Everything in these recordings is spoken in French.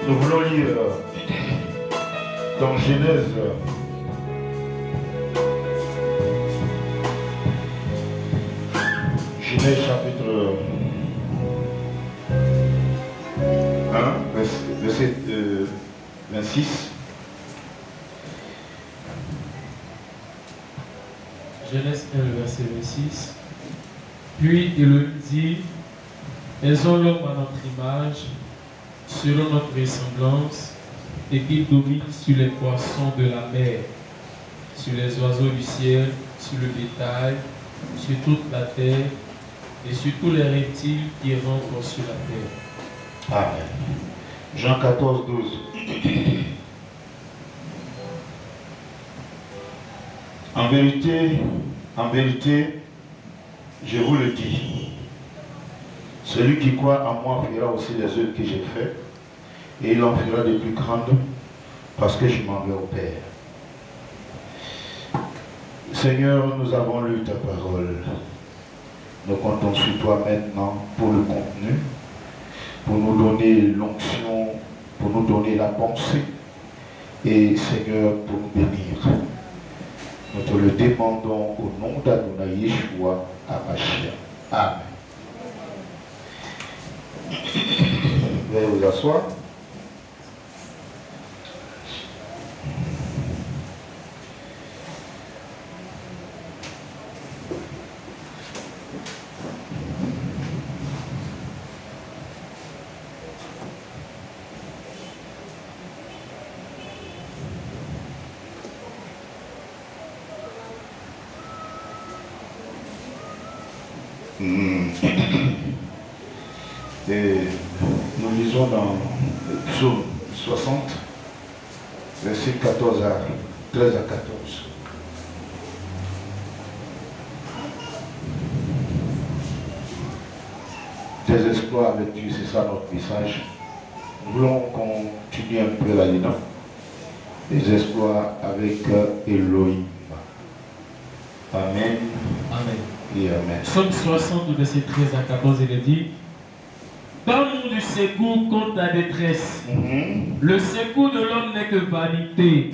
Nous voulons lire dans Genèse chapitre 1, verset 26. Genèse 1, verset 26. Puis il dit, faisons l'homme à notre image, selon notre ressemblance, et qu'il domine sur les poissons de la mer, sur les oiseaux du ciel, sur le bétail, sur toute la terre, et sur tous les reptiles qui rampent sur la terre. Amen. Jean 14, 12. En vérité, je vous le dis, celui qui croit en moi fera aussi les œuvres que j'ai faites, et il en fera de plus grandes, parce que je m'en vais au Père. Seigneur, nous avons lu ta parole. Nous comptons sur toi maintenant pour le contenu, pour nous donner l'onction, pour nous donner la pensée, et Seigneur, pour nous bénir. Nous te le demandons au nom d'Adonai Yeshua HaMashiach. Amen. Veuillez vous asseoir. Et nous lisons dans le psaume 60, verset 13 à 14. Des exploits avec Dieu, c'est ça notre message. Nous voulons continuer un peu là-dedans. Des exploits avec Elohim. Amen. Amen. Et amen. Psaume 60, verset 13 à 14, il est dit, donne-nous du secours contre la détresse. Le secours de l'homme n'est que vanité.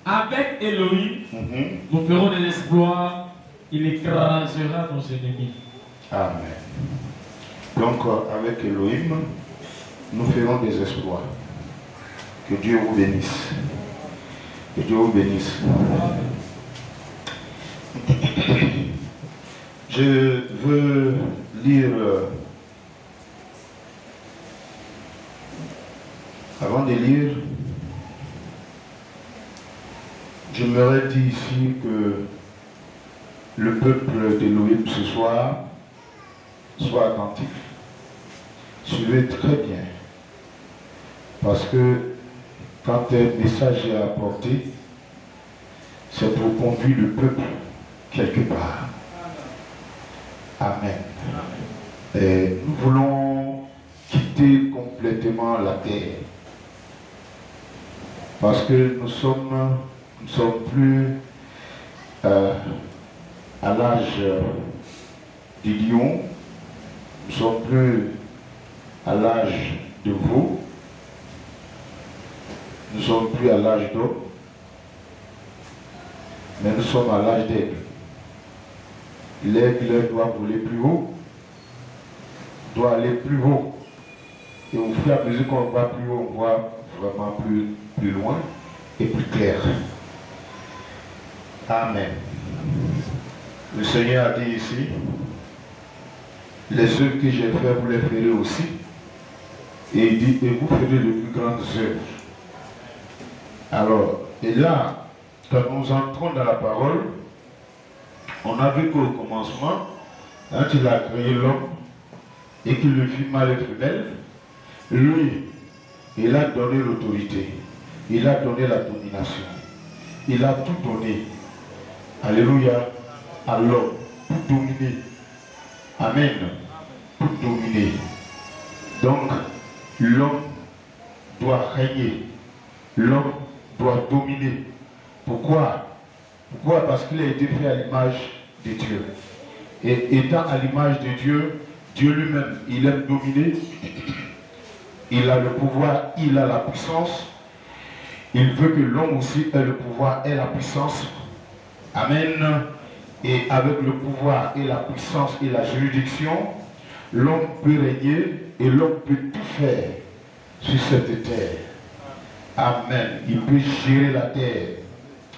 Avec Elohim, nous ferons des exploits. Il écrasera nos ennemis. Amen. Donc, avec Elohim, nous ferons des exploits. Que Dieu vous bénisse. Que Dieu vous bénisse. Je veux lire, avant de lire, j'aimerais dire ici que le peuple d'Elohim ce soir soit attentif. Suivez très bien. Parce que quand un message est apporté, c'est pour conduire le peuple quelque part. Amen. Et nous voulons quitter complètement la terre. Parce que nous sommes plus à l'âge du lion, nous ne sommes plus à l'âge de veau, nous ne sommes plus à l'âge d'homme, mais nous sommes à l'âge d'aigle. L'aigle doit voler plus haut, doit aller plus haut. Et au fur et à mesure qu'on va plus haut, on voit vraiment plus loin et plus clair. Amen. Le Seigneur a dit ici, les œuvres que j'ai faites, vous les ferez aussi. Et il dit, et vous ferez de plus grandes œuvres. Alors, et là, quand nous entrons dans la parole, on a vu qu'au commencement, quand il a créé l'homme et qu'il le fit mâle et femelle, lui, il a donné l'autorité, il a donné la domination, il a tout donné. Alléluia, à l'homme, pour dominer. Amen, pour dominer. Donc, l'homme doit régner, l'homme doit dominer. Pourquoi? Pourquoi? Parce qu'il a été fait à l'image de Dieu. Et étant à l'image de Dieu, Dieu lui-même, il aime dominer. Il a le pouvoir, il a la puissance. Il veut que l'homme aussi ait le pouvoir et la puissance. Amen. Et avec le pouvoir et la puissance et la juridiction, l'homme peut régner et l'homme peut tout faire sur cette terre. Amen. Il peut gérer la terre.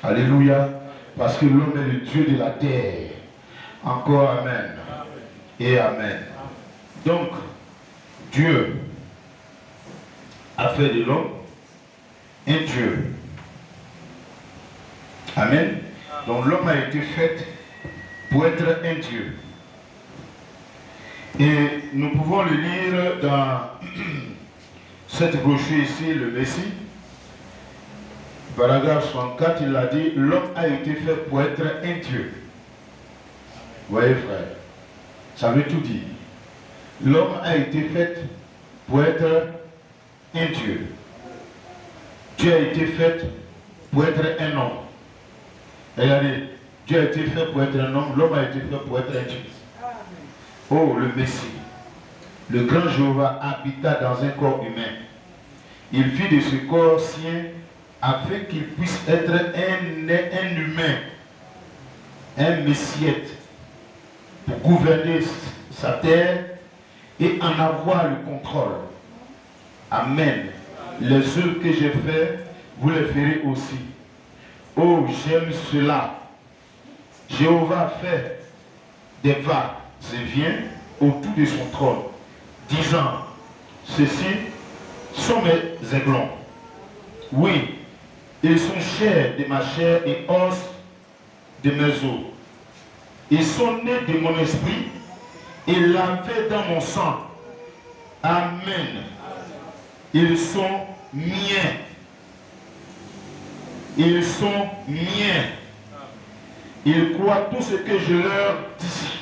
Alléluia. Parce que l'homme est le Dieu de la terre. Encore amen. Et amen. Donc, Dieu a fait de l'homme un Dieu. Amen. Donc l'homme a été fait pour être un Dieu. Et nous pouvons le lire dans cette brochure ici, le Messie. Paragraphe 64, il a dit, l'homme a été fait pour être un Dieu. Vous voyez frère, ça veut tout dire. L'homme a été fait pour être un Dieu. Dieu a été fait pour être un homme. Regardez, Dieu a été fait pour être un homme, l'homme a été fait pour être un Dieu. Oh, le Messie, le grand Jéhovah habita dans un corps humain. Il fit de ce corps sien afin qu'il puisse être un humain, un Messiette, pour gouverner sa terre et en avoir le contrôle. Amen. Les œuvres que j'ai faites, vous les ferez aussi. Oh, j'aime cela. Jéhovah fait des va-et-vient autour de son trône, disant, ceux-ci sont mes aiglons. Oui, ils sont chair de ma chair et os de mes os. Ils sont nés de mon esprit et lavés dans mon sang. Amen. Ils sont miens. Ils sont miens. Ils croient tout ce que je leur dis.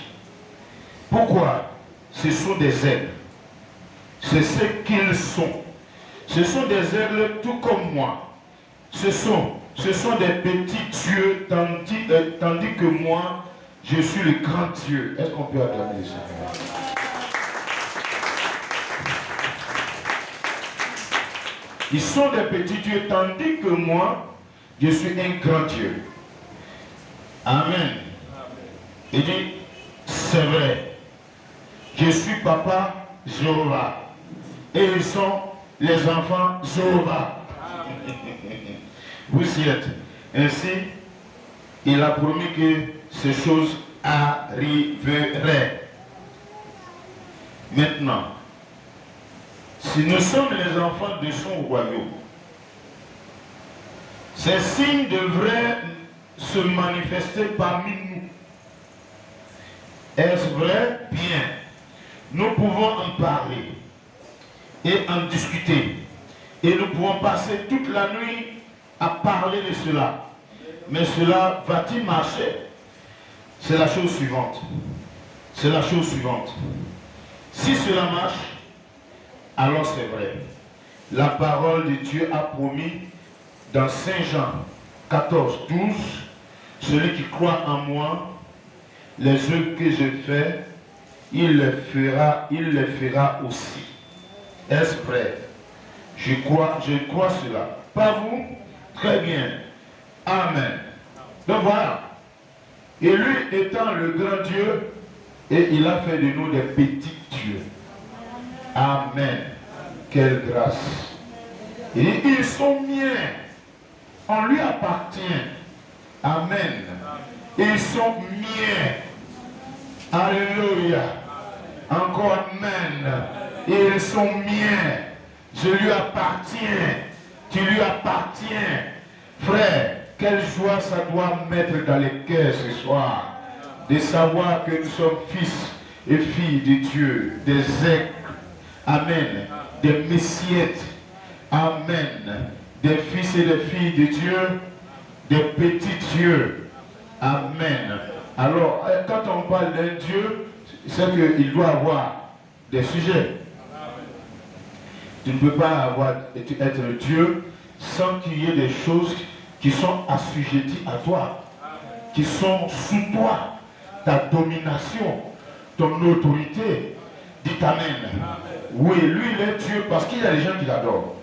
Pourquoi? Ce sont des aigles. C'est ce qu'ils sont. Ce sont des aigles tout comme moi. Ce sont des petits dieux, tandis que moi, je suis le grand Dieu. Est-ce qu'on peut acclamer le Seigneur? Ils sont des petits dieux, tandis que moi, je suis un grand Dieu. Amen. Il dit, c'est vrai. Je suis papa Jéhovah. Et ils sont les enfants Jéhovah. Vous y êtes. Ainsi, il a promis que ces choses arriveraient. Maintenant, si nous sommes les enfants de son royaume, ces signes devraient se manifester parmi nous. Est-ce vrai? Bien. Nous pouvons en parler et en discuter. Et nous pouvons passer toute la nuit à parler de cela. Mais cela va-t-il marcher? C'est la chose suivante. C'est la chose suivante. Si cela marche, alors c'est vrai. La parole de Dieu a promis dans Saint Jean 14, 12, celui qui croit en moi, les œuvres que je fais, il les fera aussi. Est-ce vrai? Je crois cela. Pas vous? Très bien. Amen. Donc voilà. Et lui étant le grand Dieu, et il a fait de nous des petits dieux. Amen. Quelle grâce. Et ils sont miens. On lui appartient. Amen. Ils sont miens. Alléluia. Encore amen. Ils sont miens. Je lui appartiens. Tu lui appartiens. Frère, quelle joie ça doit mettre dans les cœurs ce soir. De savoir que nous sommes fils et filles de Dieu. Des aigles. Amen. Des messiettes. Amen. Des fils et des filles de Dieu. Des petits dieux. Amen. Alors, quand on parle d'un Dieu, c'est qu'il doit avoir des sujets. Tu ne peux pas être Dieu sans qu'il y ait des choses qui sont assujetties à toi, qui sont sous toi, ta domination, ton autorité. Dites Amen. Oui, lui il est Dieu parce qu'il y a des gens qui l'adorent.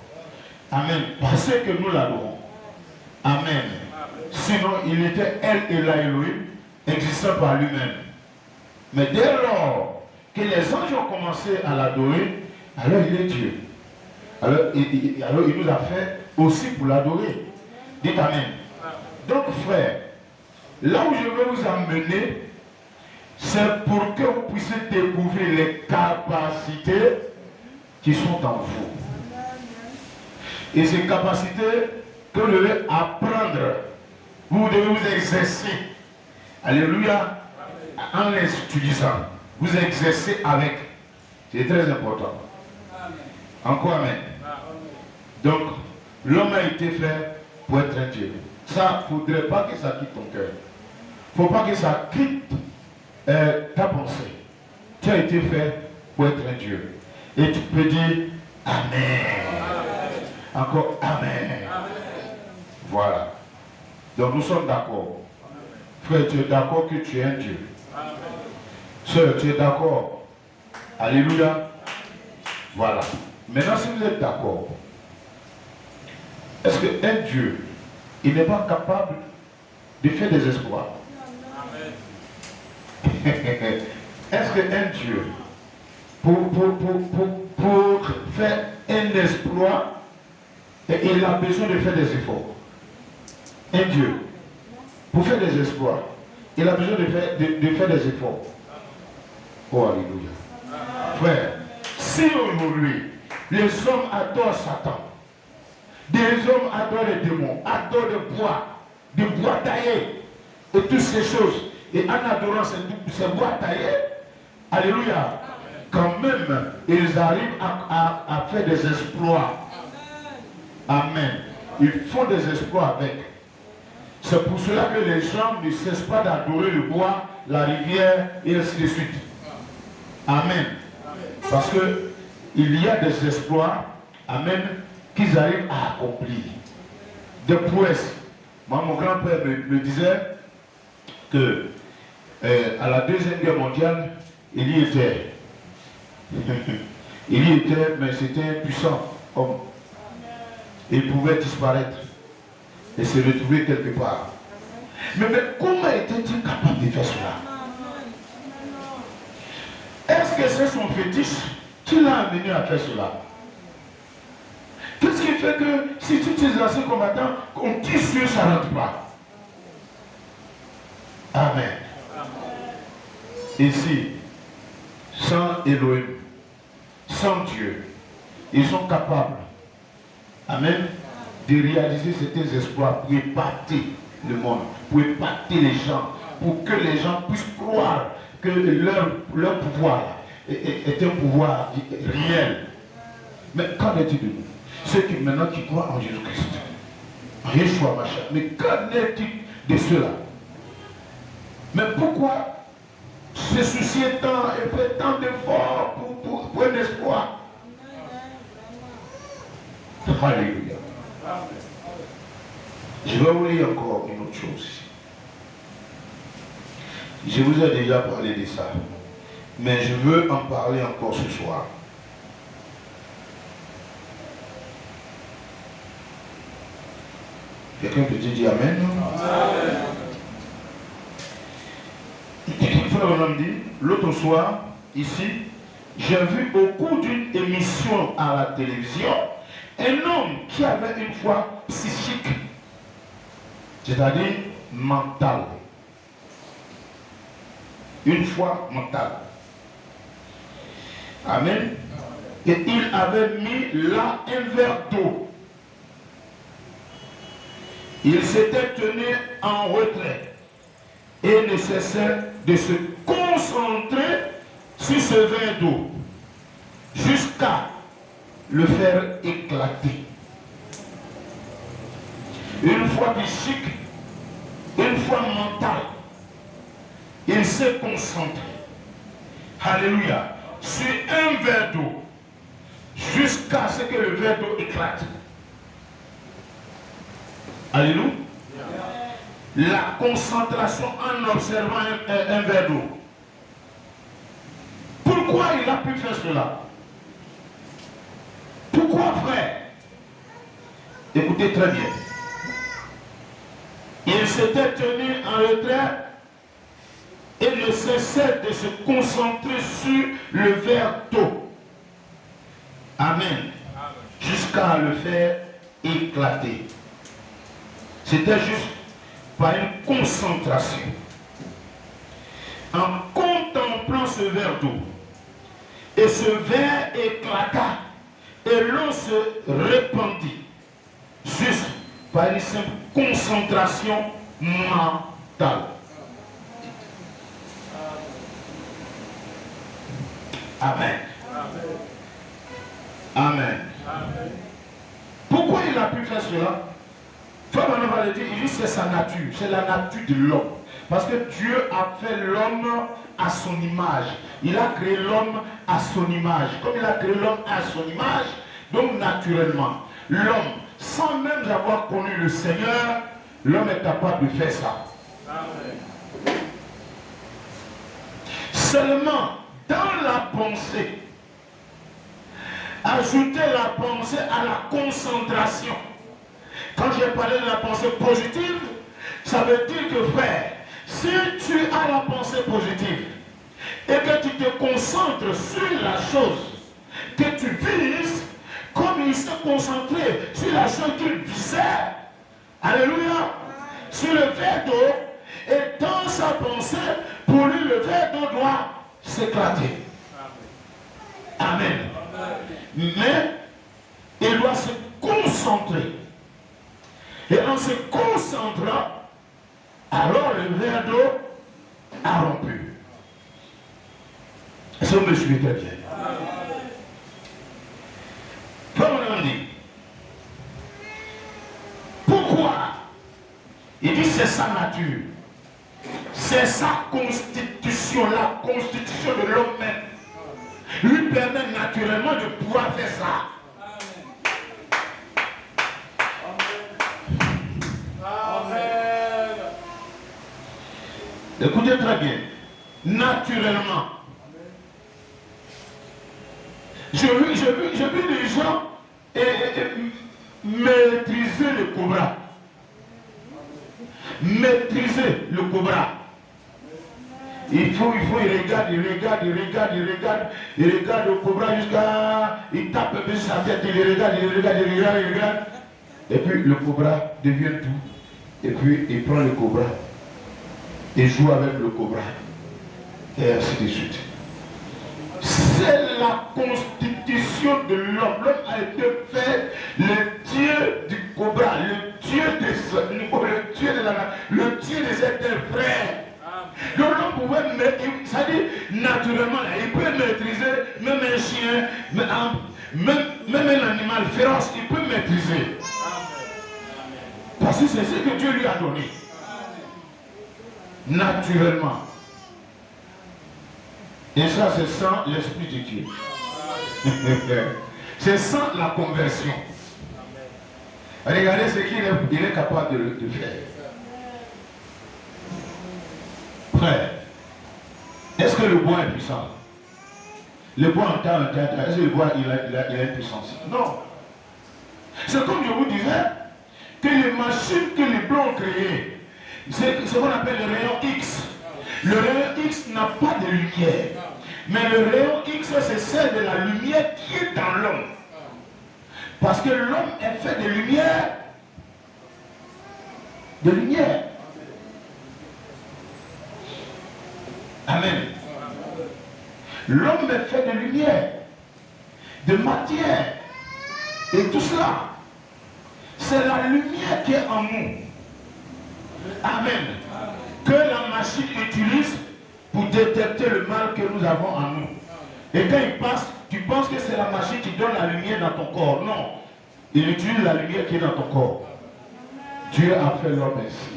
Amen. Parce que nous l'adorons. Amen. Sinon, il était El Elohim, existant par lui-même. Mais dès lors que les anges ont commencé à l'adorer, alors il est Dieu. Alors il nous a fait aussi pour l'adorer. Dites Amen. Donc frère, là où je veux vous emmener, c'est pour que vous puissiez découvrir les capacités qui sont en vous. Et ces capacités que vous devez apprendre, vous devez vous exercer. Alléluia. En les utilisant, vous exercez avec. C'est très important. Encore amen. Donc, l'homme a été fait pour être un Dieu. Ça, il ne faudrait pas que ça quitte ton cœur. Il ne faut pas que ça quitte ta pensée. Tu as été fait pour être un Dieu. Et tu peux dire Amen. Encore Amen. Voilà. Donc nous sommes d'accord. Frère, tu es d'accord que tu es un Dieu. Sœur, tu es d'accord. Alléluia. Voilà. Maintenant, si vous êtes d'accord, est-ce qu'un Dieu, il n'est pas capable de faire des exploits? Est-ce qu'un Dieu, pour faire un exploit, il a besoin de faire des efforts? Un Dieu, pour faire des exploits, il a besoin de faire des efforts. Oh, alléluia. Frère, si aujourd'hui, les hommes adorent Satan, des hommes adorent les démons, adorent le bois taillé, et toutes ces choses, et en adorant ces bois taillés, alléluia, quand même, ils arrivent à faire des exploits. Amen. Ils font des exploits avec. C'est pour cela que les gens ne cessent pas d'adorer le bois, la rivière, et ainsi de suite. Amen. Parce que il y a des exploits, amen, qu'ils arrivent à accomplir. Des prouesses. Moi, mon grand-père me disait que à la Deuxième Guerre mondiale, il y était. Il y était, mais c'était un puissant homme. Il pouvait disparaître et se retrouver quelque part. Mais comment était-il capable de faire cela? Est-ce que c'est son fétiche qui l'a amené à faire cela? Qu'est-ce qui fait que si tu es ancien combattant, qu'on tire sur ça ne rentre pas? Amen. Ici, sans Elohim, sans Dieu, ils sont capables, amen, de réaliser ces exploits pour épater le monde, pour épater les gens, pour que les gens puissent croire que leur pouvoir est un pouvoir réel. Mais qu'en est-il de nous? Ceux qui maintenant qui croient en Jésus-Christ, en Yeshua Machin, mais qu'en est-il de ceux-là? Mais pourquoi se soucier tant et faire tant d'efforts pour un espoir? Alléluia. Je vais vous lire encore une autre chose ici. Je vous ai déjà parlé de ça, mais je veux en parler encore ce soir. Quelqu'un peut dire Amen? Amen. Frère Bonhomme dit, l'autre soir, ici, j'ai vu au cours d'une émission à la télévision un homme qui avait une foi psychique, c'est-à-dire mentale. Une foi mentale. Amen. Et il avait mis là un verre d'eau. Il s'était tenu en retrait et ne cessait de se concentrer sur ce verre d'eau jusqu'à le faire éclater. Une fois psychique, une fois mentale, il s'est concentré, alléluia, sur un verre d'eau jusqu'à ce que le verre d'eau éclate. Alléluia. La concentration en observant un verre d'eau. Pourquoi il a pu faire cela? Pourquoi, frère? Écoutez très bien. Il s'était tenu en retrait et ne cessait de se concentrer sur le verre d'eau. Amen. Jusqu'à le faire éclater. C'était juste par une concentration. En contemplant ce verre d'eau, et ce verre éclata, et l'eau se répandit, juste par une simple concentration mentale. Amen. Amen. Pourquoi il a pu faire cela? Frère Manon va le dire, il dit c'est sa nature, c'est la nature de l'homme. Parce que Dieu a fait l'homme à son image. Il a créé l'homme à son image. Comme il a créé l'homme à son image, donc naturellement, l'homme, sans même avoir connu le Seigneur, l'homme est capable de faire ça. Amen. Seulement, dans la pensée, ajouter la pensée à la concentration. Quand j'ai parlé de la pensée positive, ça veut dire que, frère, si tu as la pensée positive et que tu te concentres sur la chose que tu vises, comme il s'est concentré sur la chose qu'il visait, alléluia, sur le verre d'eau, et dans sa pensée, pour lui, le verre d'eau doit s'éclater. Amen. Mais il doit se concentrer. Et en se concentrant, alors le verre d'eau a rompu. Est-ce que vous me suivez très bien? Comme on dit, pourquoi? Il dit c'est sa nature. C'est sa constitution, la constitution de l'homme même. Lui permet naturellement de pouvoir faire ça. Écoutez très bien. Naturellement. J'ai vu les gens maîtriser le cobra. Maîtriser le cobra. Il regarde le cobra jusqu'à... Il tape un peu sur sa tête, il regarde. Et puis le cobra devient tout. Et puis il prend le cobra. Et joue avec le cobra. Et ainsi de suite. C'est la constitution de l'homme. L'homme a été fait le Dieu du cobra, le Dieu des êtres frères. Donc l'homme pouvait, ça dit naturellement, il peut maîtriser même un chien, même un animal féroce, il peut maîtriser. Parce que c'est ce que Dieu lui a donné. Naturellement. Et ça, c'est sans l'Esprit de Dieu. C'est sans la conversion. Regardez ce qu'il est capable de faire. Frère, est-ce que le bois est puissant? Le bois entend, est-ce que le bois il a une puissance? Non. C'est comme je vous disais, que les machines que les blancs ont créées, c'est ce qu'on appelle le rayon X. Le rayon X n'a pas de lumière. Mais le rayon X, c'est celle de la lumière qui est dans l'homme. Parce que l'homme est fait de lumière. De lumière. Amen. L'homme est fait de lumière, de matière. Et tout cela, c'est la lumière qui est en nous. Amen. Que la machine utilise pour détecter le mal que nous avons en nous. Et quand il passe, tu penses que c'est la machine qui donne la lumière dans ton corps. Non. Il utilise la lumière qui est dans ton corps. Dieu a fait l'homme ainsi.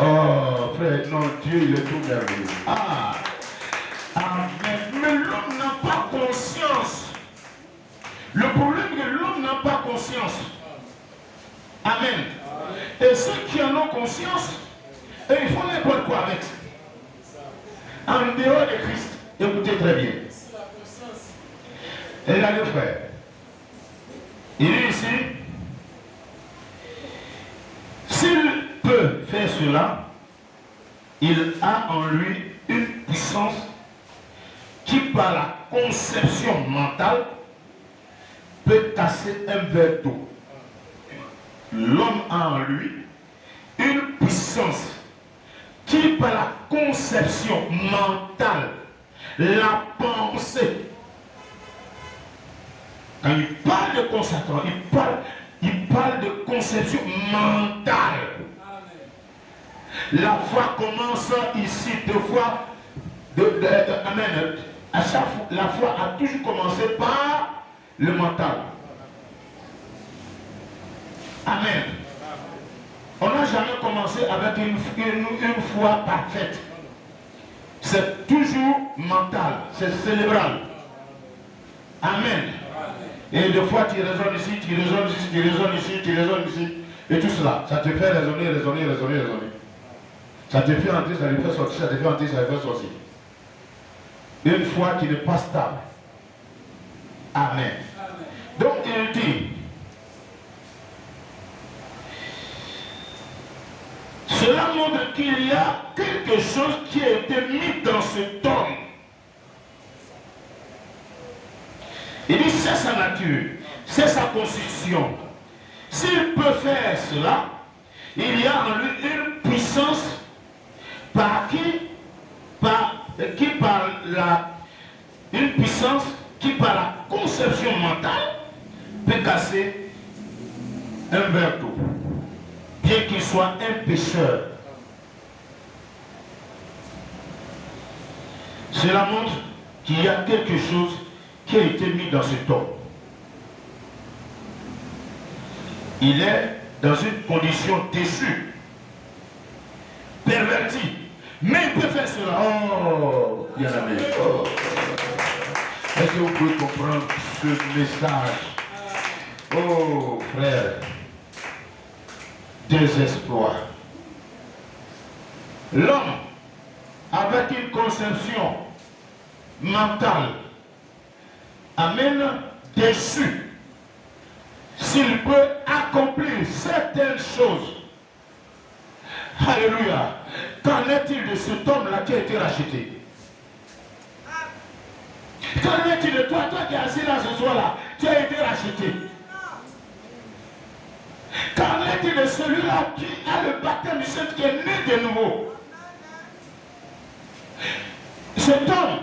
Oh, frère, non, Dieu, il est tout merveilleux. Ah. Amen. Mais l'homme n'a pas conscience. Le problème est que l'homme n'a pas conscience. Amen. Et ceux qui en ont conscience, et ils font n'importe quoi avec. En dehors de Christ, écoutez très bien. Regardez, frère. Il dit ici, s'il peut faire cela, il a en lui une puissance qui, par la conception mentale, peut casser un verre d'eau. L'homme a en lui une puissance qui, par la conception mentale, la pensée, quand il parle de conception, il parle de conception mentale. La foi commence ici deux fois. Amen. À chaque fois, la foi a toujours commencé par le mental. Amen. On n'a jamais commencé avec une foi parfaite. C'est toujours mental, c'est cérébral. Amen. Et des fois tu raisonnes ici, tu raisonnes ici, tu raisonnes ici, tu raisonnes ici. Et tout cela, ça te fait raisonner. Ça te fait entrer, ça te fait sortir, ça te fait entrer, ça te fait sortir. Une foi qui n'est pas stable. Amen. Donc il dit, cela montre qu'il y a quelque chose qui a été mis dans cet homme. Il dit, c'est sa nature, c'est sa constitution. S'il peut faire cela, il y a en lui une puissance une puissance qui par la conception mentale peut casser un verre d'eau, bien qu'il soit un pécheur. Cela montre qu'il y a quelque chose qui a été mis dans cet homme. Il est dans une condition déçue, pervertie, mais il peut faire cela. Oh, bien aimé. Oh. Est-ce que vous pouvez comprendre ce message? Oh, frère, des exploits. L'homme, avec une conception mentale, amène déçu. S'il peut accomplir certaines choses. Alléluia. Qu'en est-il de cet homme-là qui a été racheté? Qu'en est-il de toi, qui es assis là ce soir-là, tu as été racheté? Qu'en est-il de celui-là qui a le baptême du Saint, qui est né de nouveau? Cet homme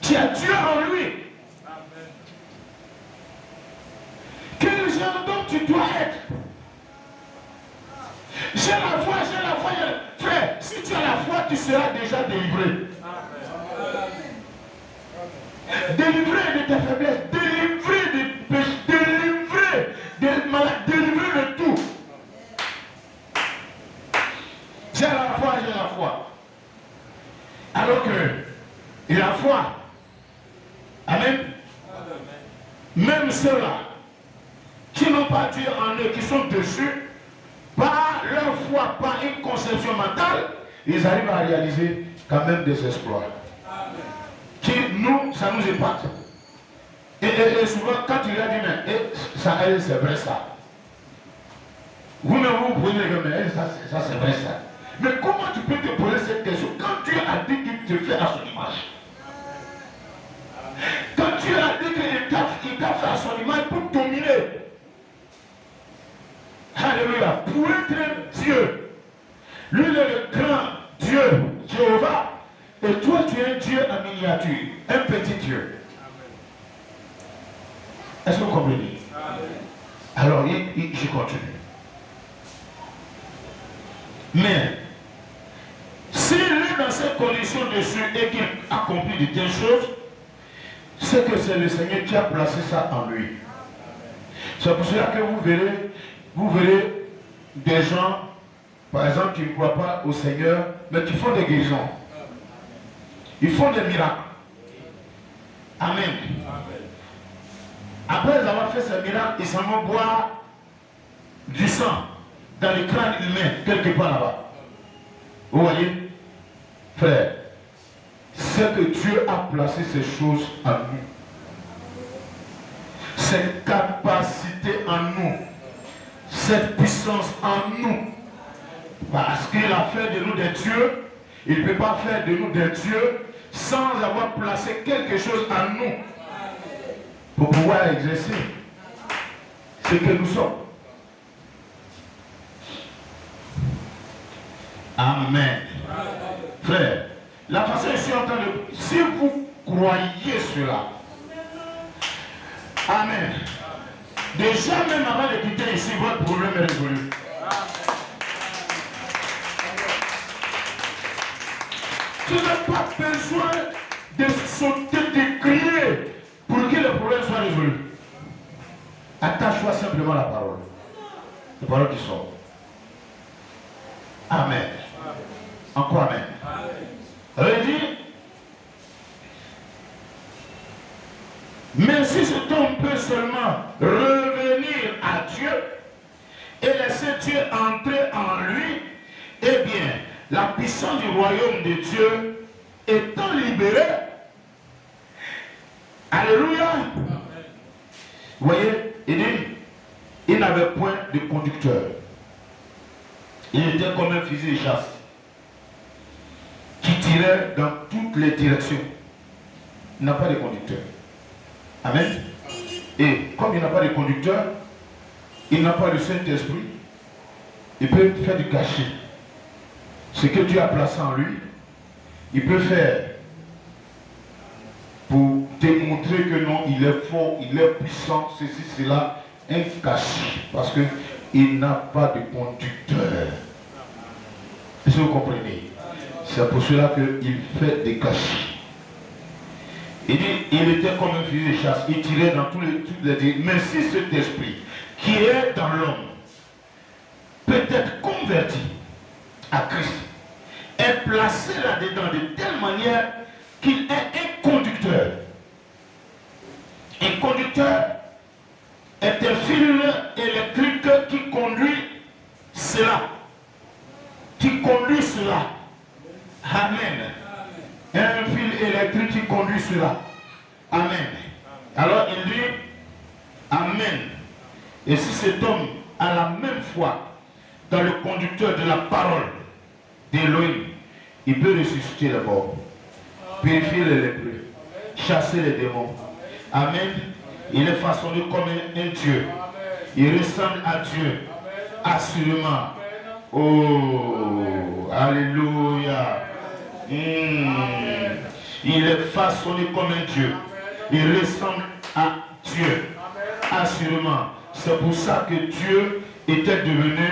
qui a Dieu en lui. Quel genre d'homme tu dois être? J'ai la foi. Frère, si tu as la foi, tu seras déjà délivré. Délivré de tes faiblesses, délivré des péchés, délivré des malades, délivré de tout. J'ai la foi. Alors que la foi, amen, même ceux-là qui n'ont pas Dieu en eux, qui sont dessus, par leur foi, par une conception mentale, ils arrivent à réaliser quand même des exploits. Qui nous, ça nous épate. Et souvent, quand tu lui as dit, mais ça, c'est vrai ça. Vous-même, vous prenez le mais ça c'est vrai ça. Mais comment tu peux te poser cette question quand Dieu a dit qu'il te fait à son image? Quand Dieu a dit qu'il t'a fait à son image pour dominer. Alléluia. Pour être Dieu. Lui, il est le grand Dieu, Jéhovah. Et toi, tu es un Dieu en miniature. Un petit Dieu. Est-ce que vous comprenez? Alors, je continue. Mais, s'il est dans cette condition dessus et qu'il accomplit de telles choses, c'est que c'est le Seigneur qui a placé ça en lui. C'est pour cela que vous verrez des gens, par exemple, qui ne croient pas au Seigneur, mais qui font des guérisons. Ils font des miracles. Amen. Après avoir fait ces miracles, ils s'en vont boire du sang dans le crâne humain, quelque part là-bas. Vous voyez, frère, c'est que Dieu a placé ces choses en nous. cette capacité en nous, cette puissance en nous. Parce qu'il a fait de nous des dieux, il ne peut pas faire de nous des dieux sans avoir placé quelque chose en nous pour pouvoir exercer ce que nous sommes. Amen. Frère, la façon dont je suis en train de... Si vous croyez cela, amen. Déjà même avant de quitter ici, votre problème est résolu. Tu n'as pas besoin de sauter, de crier pour que le problème soit résolu. Attache-toi simplement à la parole. La parole qui sort. Amen. Encore amen. Redis. Mais si cet homme peut seulement revenir à Dieu et laisser Dieu entrer en lui, eh bien, la puissance du royaume de Dieu étant libérée, alléluia. Vous voyez, il dit, il n'avait point de conducteur. Il était comme un fusil de chasse qui tirait dans toutes les directions. Il n'a pas de conducteur. Amen. Et comme il n'a pas de conducteur, il n'a pas le Saint-Esprit, il peut faire du cachet. Ce que Dieu a placé en lui, il peut faire pour te montrer que non, il est fort, il est puissant, ceci, cela, un cachet. Parce qu'il n'a pas de conducteur. Est-ce que vous comprenez? C'est pour cela qu'il fait des cachets. Il dit, il était comme un fusil de chasse, il tirait dans toutes les directions. Mais si cet esprit qui est dans l'homme peut être converti à Christ, est placé là-dedans de telle manière qu'il est un conducteur. Un conducteur est un fil électrique qui conduit cela. Qui conduit cela. Amen. Un fil électrique qui conduit cela. Amen. Alors il dit, Amen. Et si cet homme a la même foi dans le conducteur de la parole d'Élohim, il peut ressusciter les morts, purifier les lépreux, chasser les démons. Amen. Il est façonné comme un Dieu. Il ressemble à Dieu. Assurément. Oh, alléluia. Il est façonné comme un Dieu. Il ressemble à Dieu. Assurément. C'est pour ça que Dieu était devenu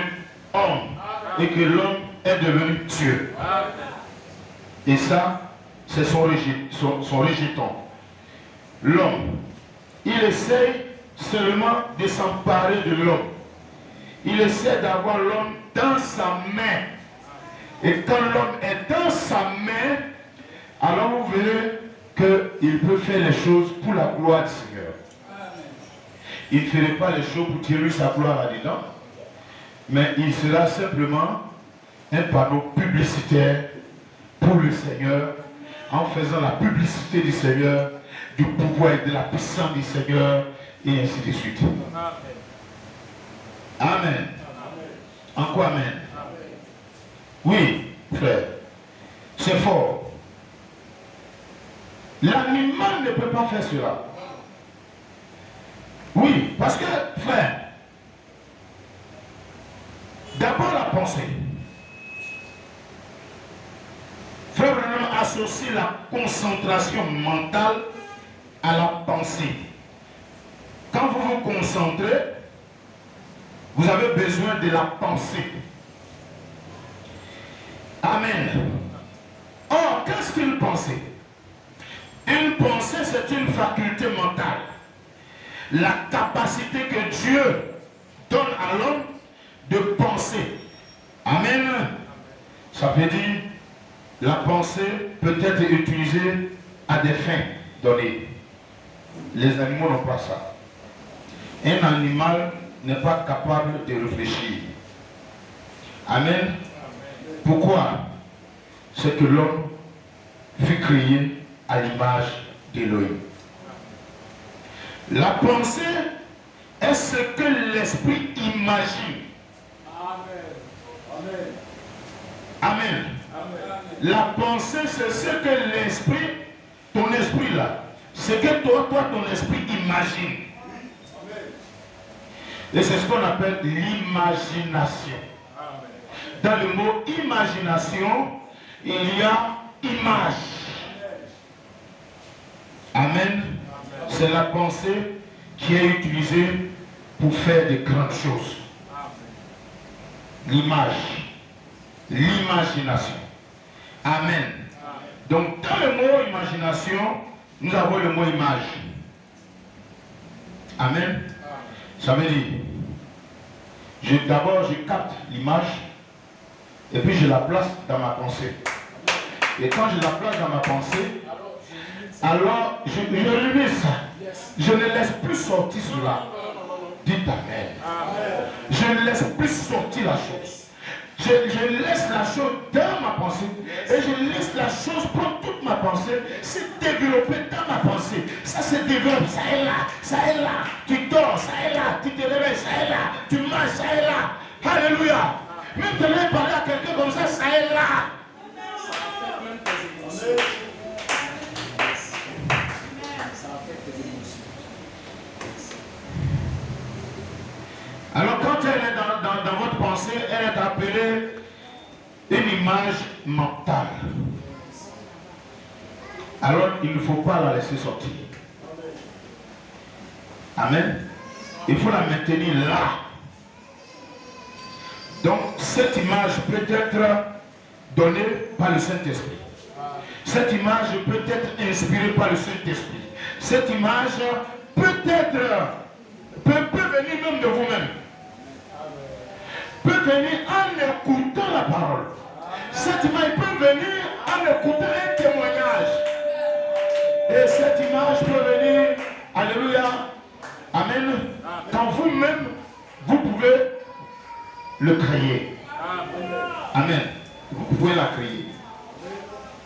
homme et que l'homme est devenu Dieu. Et ça, c'est son rejeton. L'homme, il essaye seulement de s'emparer de l'homme. Il essaie d'avoir l'homme dans sa main. Et quand l'homme est dans sa main, alors vous verrez qu'il peut faire les choses pour la gloire du Seigneur. Il ne ferait pas les choses pour tirer sa gloire là-dedans, mais il sera simplement un panneau publicitaire pour le Seigneur, en faisant la publicité du Seigneur, du pouvoir et de la puissance du Seigneur, et ainsi de suite. Amen. Encore amen. Oui, frère, c'est fort. L'animal ne peut pas faire cela. Oui, parce que, frère, d'abord la pensée. Frère, vraiment associe la concentration mentale à la pensée. Quand vous vous concentrez, vous avez besoin de la pensée. Amen. Or, qu'est-ce qu'une pensée? Une pensée, c'est une faculté mentale. La capacité que Dieu donne à l'homme de penser. Amen. Ça veut dire, la pensée peut être utilisée à des fins données. Les animaux n'ont pas ça. Un animal n'est pas capable de réfléchir. Amen. Pourquoi? C'est que l'homme fut créé à l'image d'Élohim. La pensée est ce que l'esprit imagine. Amen. Amen. La pensée, c'est ce que l'esprit, ton esprit là, ce que toi, ton esprit imagine. Et c'est ce qu'on appelle l'imagination. Dans le mot imagination, il y a image. Amen. C'est la pensée qui est utilisée pour faire de grandes choses. L'image. L'imagination. Amen. Donc dans le mot imagination, nous avons le mot image. Amen. Ça veut dire, d'abord je capte l'image et puis je la place dans ma pensée. Et quand je la place dans ma pensée, alors je remets ça. Je ne laisse plus sortir cela. Dites Amen. Je ne laisse plus sortir la chose. Je laisse la chose dans ma pensée et je laisse la chose prendre toute ma pensée, se développer dans ma pensée. Ça se développe, ça est là, ça est là. Tu dors, ça est là. Tu te réveilles, ça est là. Tu manges, ça est là. Alléluia. Même tu veux parler à quelqu'un comme ça est là. Alors quand elle est dans votre pensée, elle est appelée une image mentale. Alors il ne faut pas la laisser sortir. Amen. Il faut la maintenir là. Donc cette image peut être donnée par le Saint-Esprit. Cette image peut être inspirée par le Saint-Esprit. Cette image peut venir même de vous-même. Peut venir en écoutant la parole. Cette image peut venir en écoutant un témoignage. Et cette image peut venir, alléluia, amen, quand vous-même, vous pouvez le créer. Amen. Vous pouvez la créer.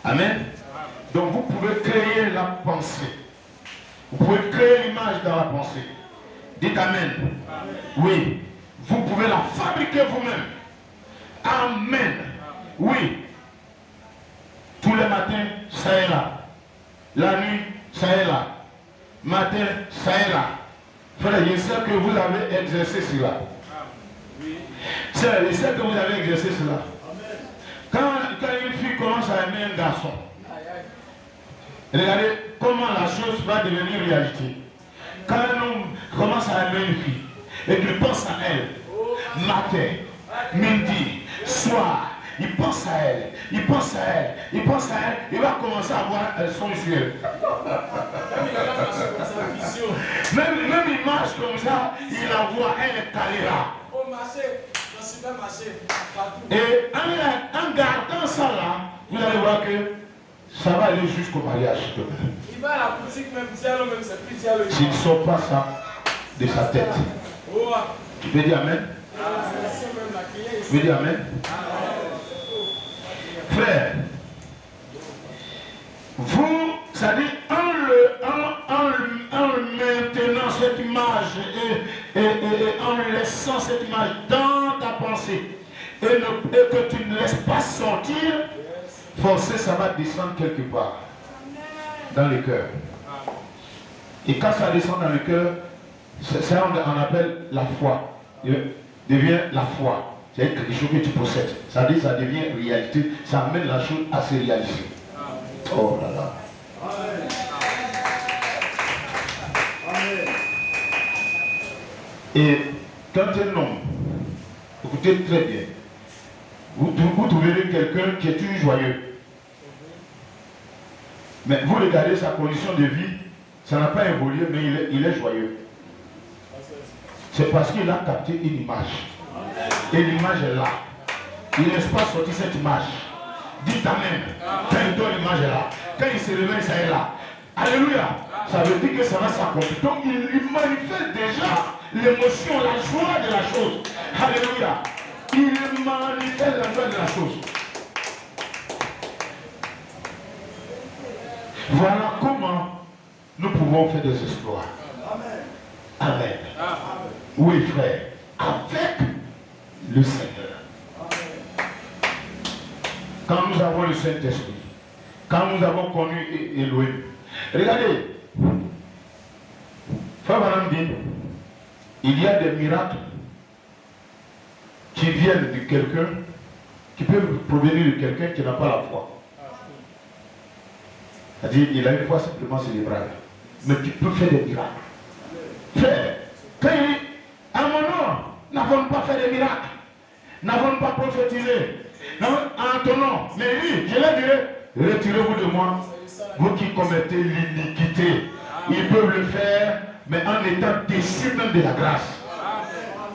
Amen. Donc vous pouvez créer la pensée. Vous pouvez créer l'image dans la pensée. Dites Amen. Oui. Vous pouvez la fabriquer vous-même. Amen. Oui. Tous les matins, ça est là. La nuit, ça est là. Matin, ça est là. Frère, je sais que vous avez exercé cela. Je sais que vous avez exercé cela. Quand une fille commence à aimer un garçon, regardez comment la chose va devenir réalité. Quand un homme commence à aimer une fille, et qu'il pense à elle, matin, midi, soir, il pense à elle, il pense à elle, il pense à elle, il va commencer à avoir son sur même image comme ça, il la voit, elle est calée là. Et en gardant ça là, vous allez voir que ça va aller jusqu'au mariage. Il va à la boutique même, dialogue même, c'est plus dialogue. S'il ne sort pas ça de sa tête. Tu peux dire Amen? Tu peux dire Amen? Frère, vous, ça dit en maintenant cette image et en laissant cette image dans ta pensée et que tu ne laisses pas sortir, forcément ça va descendre quelque part dans le cœur. Et quand ça descend dans le cœur, ça on appelle la foi. Il devient la foi. C'est quelque chose que tu possèdes. Ça dit, ça devient réalité. Ça amène la chose à se réaliser. Oh là là. Et quand un homme, écoutez très bien, vous trouvez quelqu'un qui est toujours joyeux. Mais vous regardez sa condition de vie, ça n'a pas évolué, mais il est joyeux. C'est parce qu'il a capté une image. Et l'image est là. Il ne laisse pas sortir cette image. Dites Amen. Quand il donne l'image est là. Quand il se réveille, ça est là. Alléluia. Ça veut dire que ça va s'accomplir. Donc il manifeste déjà l'émotion, la joie de la chose. Alléluia. Il manifeste la joie de la chose. Voilà comment nous pouvons faire des exploits. Amen. Oui, frère. Avec le Seigneur. Quand nous avons le Saint-Esprit, quand nous avons connu Elohim, regardez, frère Madame dit, il y a des miracles qui viennent de quelqu'un, qui peuvent provenir de quelqu'un qui n'a pas la foi. C'est-à-dire, il a une foi simplement cérébrale, mais tu peux faire des miracles. Frère, quand il dit, à mon nom, n'avons pas fait des miracles, n'avons pas prophétisé, en ton nom, mais lui, je leur dirai, retirez-vous de moi, vous qui commettez l'iniquité. Ils peuvent le faire, mais en étant déçus même de la grâce.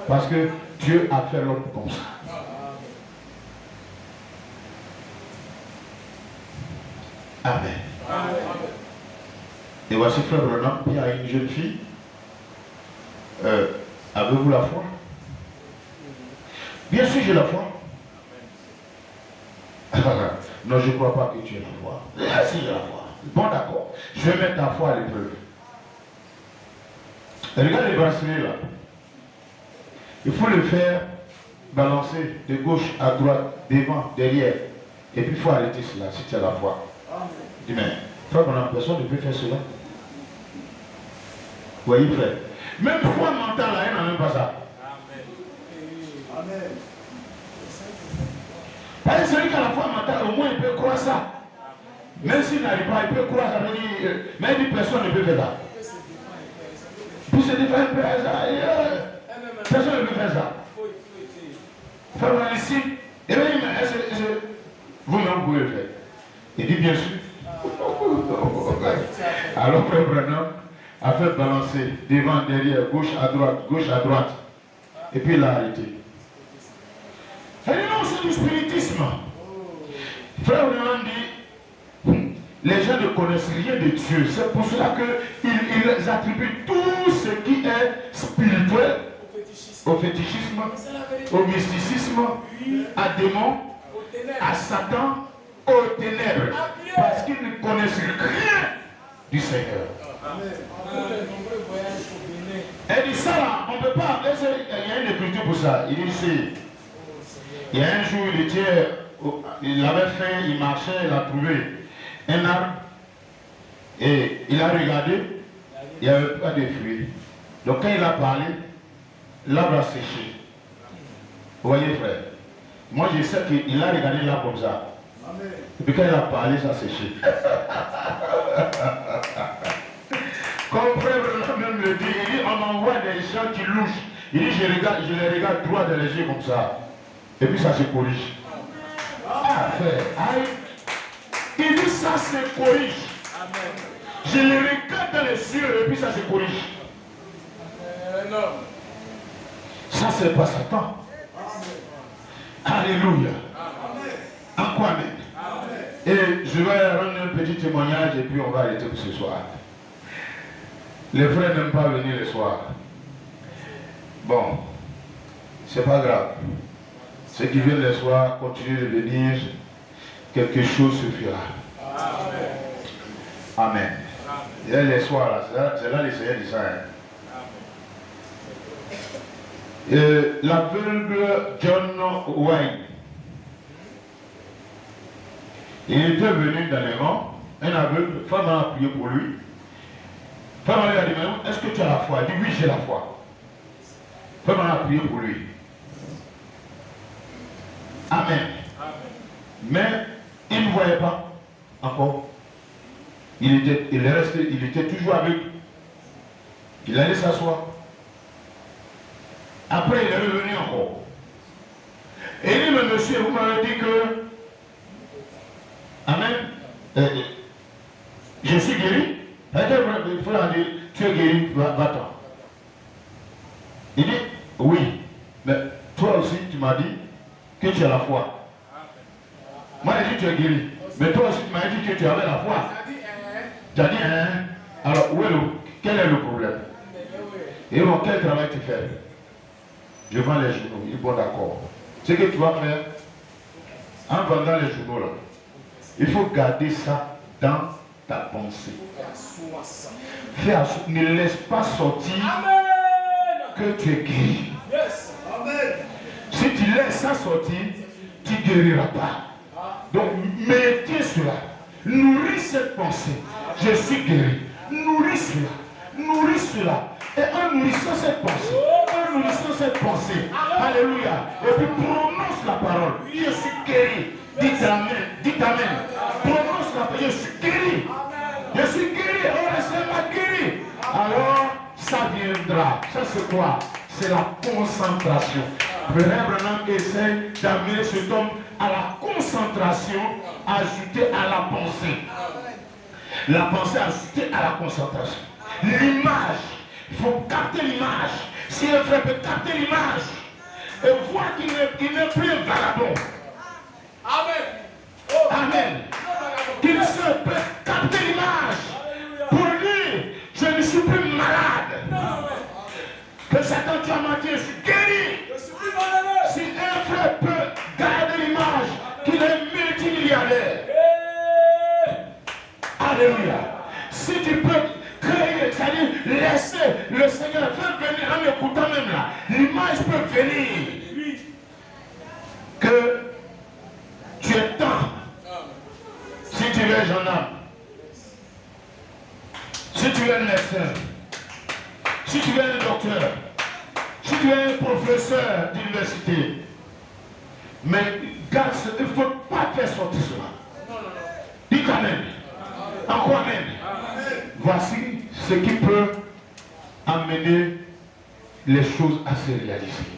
Parce que Dieu a fait l'homme comme ça. Amen. Et voici frère Branham, il y a une jeune fille. Avez-vous la foi? Bien sûr, j'ai la foi. Non, je ne crois pas que tu aies la foi. Ah, si, j'ai la foi. Bon, d'accord. Je vais mettre ta foi à l'épreuve. Regarde les bracelets là. Il faut le faire balancer de gauche à droite, devant, derrière. Et puis il faut arrêter cela si tu as la foi. Dis, mais frère, personne ne peut faire cela. Vous voyez, frère. Même foi mentale, là, elle n'a même pas ça. Amen. Parce que celui qui a la foi mentale, au moins il peut croire ça. Même s'il n'arrive pas, il peut croire ça. Mais il dit personne ne peut faire ça. Puis c'est différent, personne ne peut faire ça. Faire ici, et bien vous-même vous pouvez le faire. Il dit bien sûr. Alors frère Branham a fait balancer devant, derrière, gauche à droite. Et puis il a arrêté. Elle dit non, c'est du spiritisme. Frère Branham dit, les gens ne connaissent rien de Dieu. C'est pour cela qu'ils attribuent tout ce qui est spirituel au fétichisme, au mysticisme, à démons, à Satan, aux ténèbres. Parce qu'ils ne connaissent rien du Seigneur. Elle dit ça là, on ne peut pas. Il y a une écriture pour ça. Il dit il y a un jour, il avait faim, il marchait, il a trouvé un arbre et il a regardé, il n'y avait pas de fruits. Donc quand il a parlé, l'arbre a séché. Vous voyez frère, moi je sais qu'il a regardé l'arbre comme ça. Et puis quand il a parlé, ça a séché. Comme frère même le dit, il dit on envoie des gens qui louchent. Il dit je les regarde droit dans les yeux comme ça. Et puis ça se corrige. Ah frère, aïe. Il dit ça se corrige. Je les regarde dans les yeux et puis ça se corrige. Ça c'est pas Satan. Alléluia. En quoi même? Et je vais rendre un petit témoignage et puis on va arrêter pour ce soir. Les frères n'aiment pas venir le soir. Bon, c'est pas grave. Ceux qui viennent le soir, continuent de venir. Quelque chose se fera. Amen. Il y a les soirs là, c'est là le Seigneur dit ça. L'aveugle John Wayne, il était venu dans les rangs, un aveugle, femme a prié pour lui. Femme lui a dit, mais est-ce que tu as la foi? Il dit, oui, j'ai la foi. Femme a prié pour lui. Amen. Mais il ne voyait pas encore. Il était toujours avec. Il allait s'asseoir. Après, il est revenu encore. Et il dit, mais monsieur, vous m'avez dit que... Amen. Je suis guéri. Le frère a dit, tu es guéri, va-t'en. Il dit, oui. Mais toi aussi, tu m'as dit que tu as la foi. Moi, j'ai dit, tu es guéri. Mais toi aussi, tu m'as dit que tu avais la foi. Tu as dit, hein? Alors, quel est le problème? Et bon, quel travail tu fais? Je vends les journaux. Il est bon, d'accord. Ce que tu vas faire, en vendant les journaux, là, il faut garder ça dans ta pensée. Ne laisse pas sortir que tu es guéri. Yes. Amen. Si tu laisses ça sortir, tu ne guériras pas. Donc, mettez cela. Nourris cette pensée. Je suis guéri. Nourris cela. Nourris cela. Et en nourrissant cette pensée, alléluia. Et puis prononce la parole. Je suis guéri. Dites amen. Dites amen. Prononce la parole. Je suis guéri. Je suis guéri. Oh, le Seigneur m'a guéri. Alors, ça viendra. Ça c'est quoi? C'est la concentration. Frère Branham essaie d'amener cet homme à la concentration ajoutée à la pensée. La pensée ajoutée à la concentration. L'image. Il faut capter l'image. Si un frère peut capter l'image et voir qu'il n'est plus un vagabond. Amen. Amen. Qu'il se peut capter l'image. Pour lui, je ne suis plus malade. Que Satan tu as menti, je suis guéri. Si un frère peut garder l'image qu'il est multimilliardaire. Alléluia. Si tu peux créer, c'est-à-dire laisser le Seigneur venir en écoutant même là, l'image peut venir. Que tu es temps. Si tu es gendarme, si tu es un médecin, si tu es un docteur, si tu es un professeur d'université, mais garde, il ne faut pas faire sortir cela. Dites amen. Encore amen. Voici ce qui peut amener les choses à se réaliser.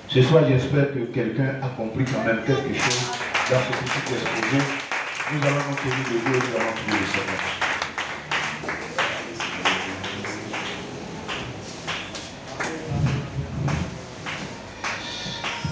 Ce soir, j'espère que quelqu'un a compris quand même quelque chose dans ce petit exposé. Nous allons nous tenir de Dieu et nous allons trouver le Seigneur.